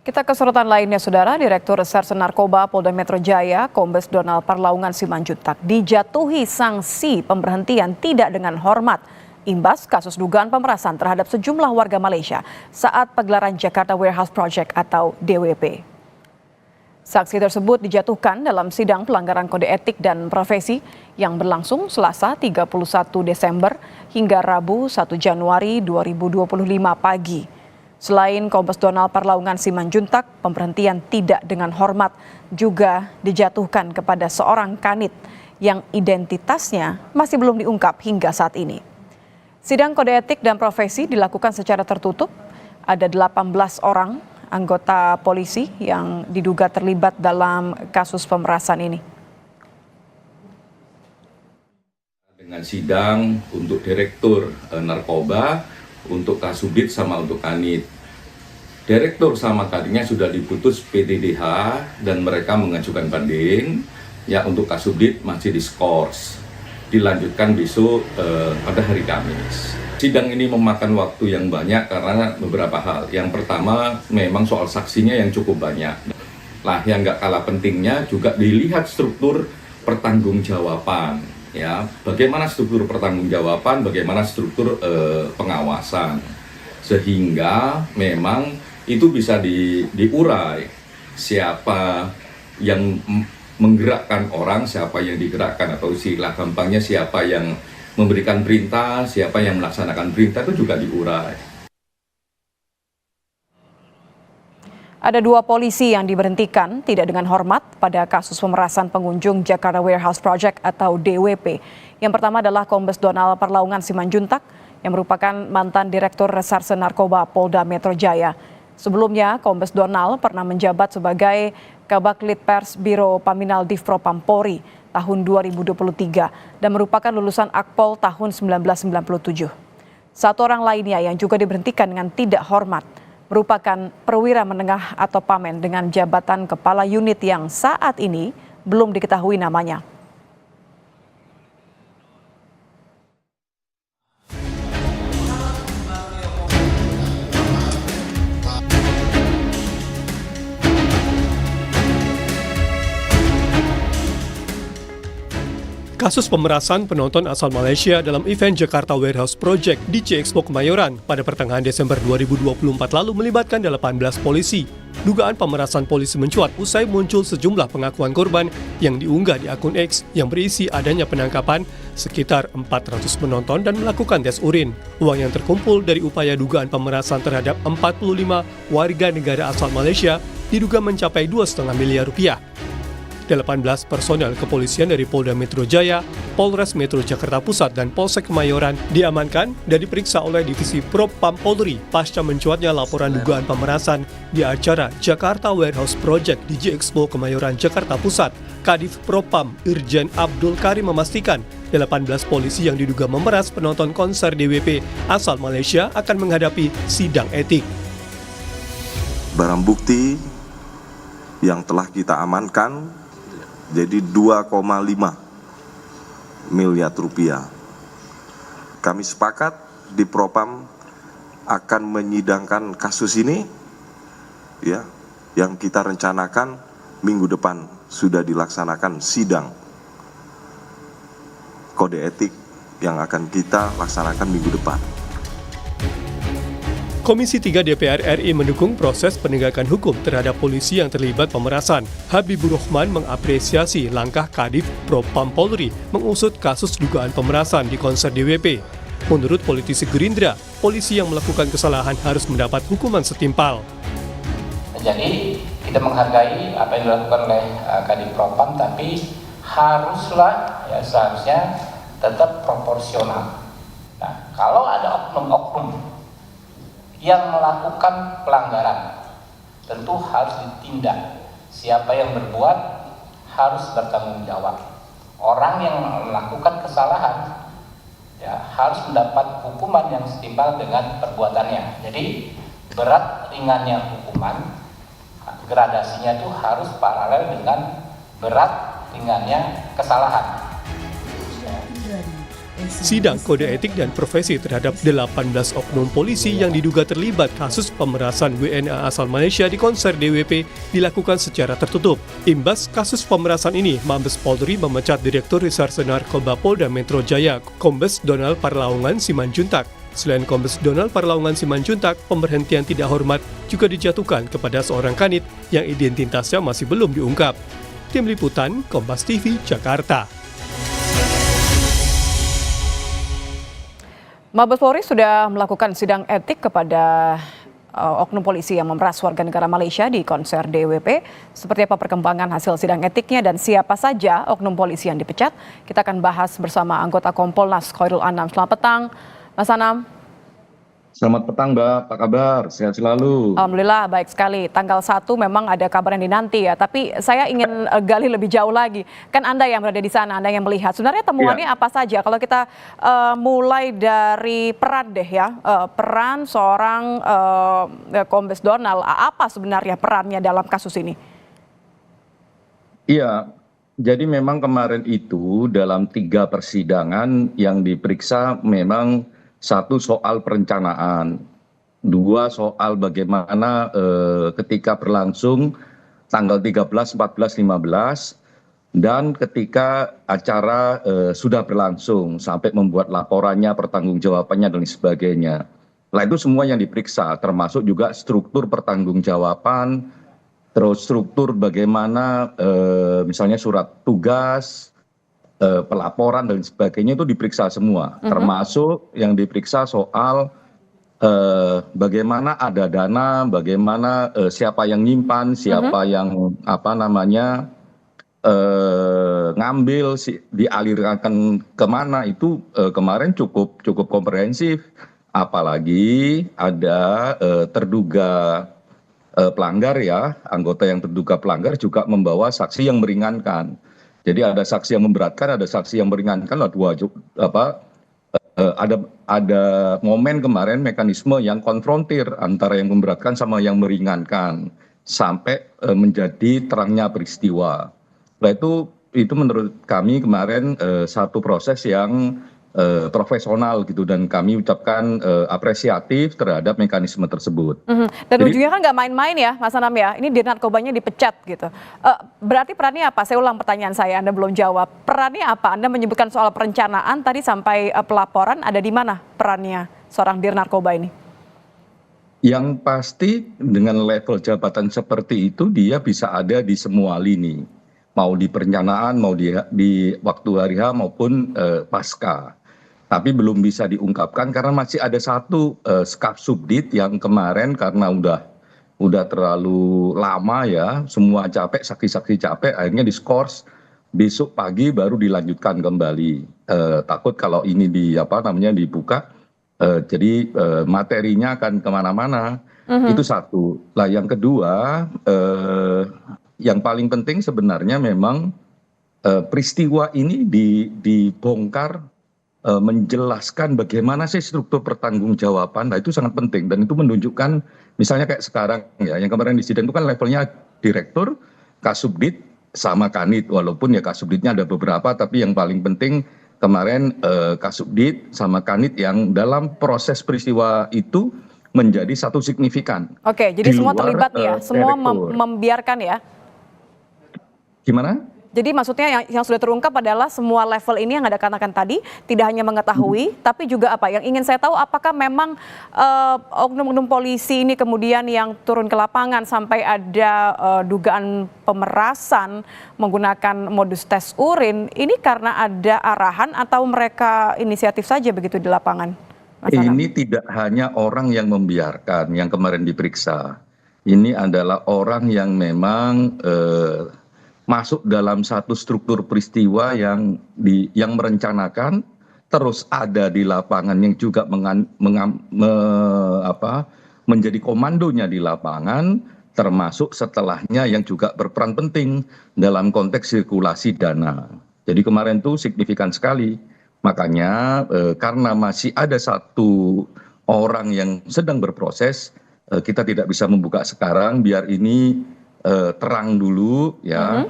Kita ke sorotan lainnya, Saudara. Direktur Reserse Narkoba Polda Metro Jaya, Kombes Donald Parlaungan Simanjuntak, dijatuhi sanksi pemberhentian tidak dengan hormat imbas kasus dugaan pemerasan terhadap sejumlah warga Malaysia saat pegelaran Jakarta Warehouse Project atau DWP. Sanksi tersebut dijatuhkan dalam sidang pelanggaran kode etik dan profesi yang berlangsung Selasa 31 Desember hingga Rabu 1 Januari 2025 pagi. Selain Kombes Donald Parlaungan Simanjuntak, pemberhentian tidak dengan hormat juga dijatuhkan kepada seorang kanit yang identitasnya masih belum diungkap hingga saat ini. Sidang kode etik dan profesi dilakukan secara tertutup. Ada 18 orang anggota polisi yang diduga terlibat dalam kasus pemerasan ini. Dengan sidang untuk direktur narkoba, untuk kasubdit sama untuk kanit. Direktur sama kanitnya sudah diputus PTDH dan mereka mengajukan banding. Ya, untuk kasubdit masih diskors. Dilanjutkan besok pada hari Kamis. Sidang ini memakan waktu yang banyak karena beberapa hal. Yang pertama memang soal saksinya yang cukup banyak. Lah, yang nggak kalah pentingnya juga dilihat struktur pertanggungjawaban. Ya, bagaimana struktur pertanggungjawaban, bagaimana struktur pengawasan, sehingga memang itu bisa diurai siapa yang menggerakkan orang, siapa yang digerakkan, atau istilah gampangnya siapa yang memberikan perintah, siapa yang melaksanakan perintah, itu juga diurai. Ada 2 polisi yang diberhentikan tidak dengan hormat pada kasus pemerasan pengunjung Jakarta Warehouse Project atau DWP. Yang pertama adalah Kombes Donald Parlaungan Simanjuntak yang merupakan mantan Direktur Reserse Narkoba Polda Metro Jaya. Sebelumnya, Kombes Donald pernah menjabat sebagai Kabak Litpers Biro Paminal Divpropam Polri tahun 2023 dan merupakan lulusan Akpol tahun 1997. 1 orang lainnya yang juga diberhentikan dengan tidak hormat merupakan perwira menengah atau pamen dengan jabatan kepala unit yang saat ini belum diketahui namanya. Kasus pemerasan penonton asal Malaysia dalam event Jakarta Warehouse Project di C-Expo Kemayoran pada pertengahan Desember 2024 lalu melibatkan 18 polisi. Dugaan pemerasan polisi mencuat usai muncul sejumlah pengakuan korban yang diunggah di akun X yang berisi adanya penangkapan sekitar 400 penonton dan melakukan tes urin. Uang yang terkumpul dari upaya dugaan pemerasan terhadap 45 warga negara asal Malaysia diduga mencapai 2,5 miliar rupiah. 18 personel kepolisian dari Polda Metro Jaya, Polres Metro Jakarta Pusat, dan Polsek Kemayoran diamankan dan diperiksa oleh Divisi Propam Polri pasca mencuatnya laporan dugaan pemerasan di acara Jakarta Warehouse Project di J-Expo Kemayoran Jakarta Pusat. Kadif Propam Irjen Abdul Karim memastikan 18 polisi yang diduga memeras penonton konser DWP asal Malaysia akan menghadapi sidang etik. Barang bukti yang telah kita amankan jadi 2,5 miliar rupiah. Kami sepakat di Propam akan menyidangkan kasus ini, ya, yang kita rencanakan minggu depan sudah dilaksanakan sidang kode etik yang akan kita laksanakan minggu depan. Komisi 3 DPR RI mendukung proses penegakan hukum terhadap polisi yang terlibat pemerasan. Habibur Rahman mengapresiasi langkah Kadif Propam Polri mengusut kasus dugaan pemerasan di konser DWP. Menurut politisi Gerindra, polisi yang melakukan kesalahan harus mendapat hukuman setimpal. Jadi kita menghargai apa yang dilakukan oleh Kadif Propam, tapi haruslah, ya, seharusnya tetap proporsional. Nah, kalau ada oknum-oknum yang melakukan pelanggaran, tentu harus ditindak. Siapa yang berbuat harus bertanggung jawab. Orang yang melakukan kesalahan, ya, harus mendapat hukuman yang setimpal dengan perbuatannya. Jadi berat ringannya hukuman, gradasinya itu harus paralel dengan berat ringannya kesalahan. Sidang kode etik dan profesi terhadap 18 oknum polisi yang diduga terlibat kasus pemerasan WNA asal Malaysia di konser DWP dilakukan secara tertutup. Imbas kasus pemerasan ini, Mabes Polri memecat Direktur Reserse Narkoba Polda Metro Jaya, Kombes Donald Parlaungan Simanjuntak. Selain Kombes Donald Parlaungan Simanjuntak, pemberhentian tidak hormat juga dijatuhkan kepada seorang kanit yang identitasnya masih belum diungkap. Tim Liputan, Kompas TV, Jakarta. Mabes Polri sudah melakukan sidang etik kepada oknum polisi yang memeras warga negara Malaysia di konser DWP. Seperti apa perkembangan hasil sidang etiknya dan siapa saja oknum polisi yang dipecat? Kita akan bahas bersama anggota Kompolnas Khairul Anam. Selamat petang, Mas Anam. Selamat petang, Mbak. Apa kabar? Sehat selalu. Alhamdulillah baik sekali. Tanggal 1 memang ada kabar yang dinanti ya. Tapi saya ingin gali lebih jauh lagi. Kan Anda yang berada di sana, Anda yang melihat. Sebenarnya temuannya apa saja? Kalau kita mulai dari peran deh ya. Peran seorang Kombes Donald. Apa sebenarnya perannya dalam kasus ini? Iya, jadi memang kemarin itu dalam 3 persidangan yang diperiksa memang 1 soal perencanaan, 2 soal bagaimana ketika berlangsung tanggal 13, 14, 15, dan ketika acara sudah berlangsung sampai membuat laporannya, pertanggungjawabannya dan sebagainya. Nah itu semua yang diperiksa, termasuk juga struktur pertanggungjawaban, terus struktur bagaimana misalnya surat tugas, pelaporan dan sebagainya itu diperiksa semua, termasuk yang diperiksa soal bagaimana ada dana, bagaimana siapa yang nyimpan, siapa yang ngambil, dialirkan kemana, itu kemarin cukup komprehensif, apalagi ada terduga pelanggar ya, anggota yang terduga pelanggar juga membawa saksi yang meringankan. Jadi ada saksi yang memberatkan, ada saksi yang meringankan. Ada momen kemarin mekanisme yang konfrontir antara yang memberatkan sama yang meringankan sampai menjadi terangnya peristiwa. Nah itu menurut kami kemarin satu proses yang profesional gitu, dan kami ucapkan apresiatif terhadap mekanisme tersebut. Dan Jadi, ujungnya kan nggak main-main ya Mas Anam ya, ini Dirnat Narkobanya dipecat gitu. Berarti perannya apa? Saya ulang pertanyaan saya, Anda belum jawab. Perannya apa? Anda menyebutkan soal perencanaan tadi sampai pelaporan, ada di mana perannya seorang Dirnat Narkoba ini? yang pasti dengan level jabatan seperti itu dia bisa ada di semua lini. Mau di perencanaan, mau di waktu hari H maupun pasca. Tapi belum bisa diungkapkan karena masih ada 1 skaf subdit yang kemarin karena udah terlalu lama ya, semua capek, saksi-saksi capek, akhirnya diskors, besok pagi baru dilanjutkan kembali. Takut kalau ini dibuka, jadi materinya akan kemana-mana. Itu 1. Lah yang kedua, yang paling penting sebenarnya memang peristiwa ini dibongkar, menjelaskan bagaimana sih struktur pertanggungjawaban. Nah itu sangat penting, dan itu menunjukkan misalnya kayak sekarang ya, yang kemarin di sidang itu kan levelnya direktur, kasubdit sama kanit, walaupun ya kasubditnya ada beberapa, tapi yang paling penting kemarin kasubdit sama kanit yang dalam proses peristiwa itu menjadi satu signifikan. Oke, jadi Di semua luar, terlibat nih ya, semua direktur. membiarkan ya. Gimana? Jadi maksudnya yang sudah terungkap adalah semua level ini yang Anda katakan tadi, tidak hanya mengetahui, tapi juga apa? Yang ingin saya tahu, apakah memang oknum-oknum polisi ini kemudian yang turun ke lapangan sampai ada dugaan pemerasan menggunakan modus tes urin, ini karena ada arahan atau mereka inisiatif saja begitu di lapangan? Mas Anam? Ini tidak hanya orang yang membiarkan yang kemarin diperiksa. Ini adalah orang yang memang masuk dalam satu struktur peristiwa yang merencanakan, terus ada di lapangan yang juga menjadi komandonya di lapangan, termasuk setelahnya yang juga berperan penting dalam konteks sirkulasi dana. Jadi kemarin itu signifikan sekali. Makanya karena masih ada 1 orang yang sedang berproses, kita tidak bisa membuka sekarang, biar ini terang dulu ya,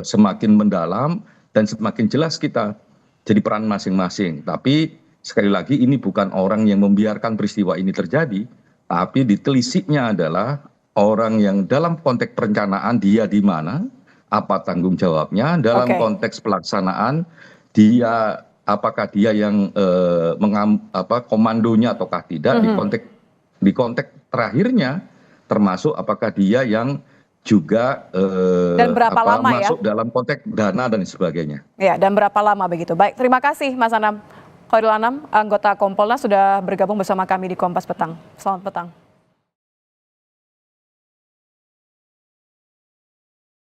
semakin mendalam dan semakin jelas kita jadi peran masing-masing. Tapi sekali lagi ini bukan orang yang membiarkan peristiwa ini terjadi, tapi ditelisiknya adalah orang yang dalam konteks perencanaan dia di mana, apa tanggung jawabnya, dalam Oke. konteks pelaksanaan dia apakah dia yang komandonya ataukah tidak, di konteks terakhirnya termasuk apakah dia yang juga Dan berapa lama ya? masuk dalam konteks dana dan sebagainya. Ya, dan berapa lama begitu? Baik, terima kasih Mas Anam. Khairul Anam, anggota Kompolnas sudah bergabung bersama kami di Kompas Petang. Selamat petang.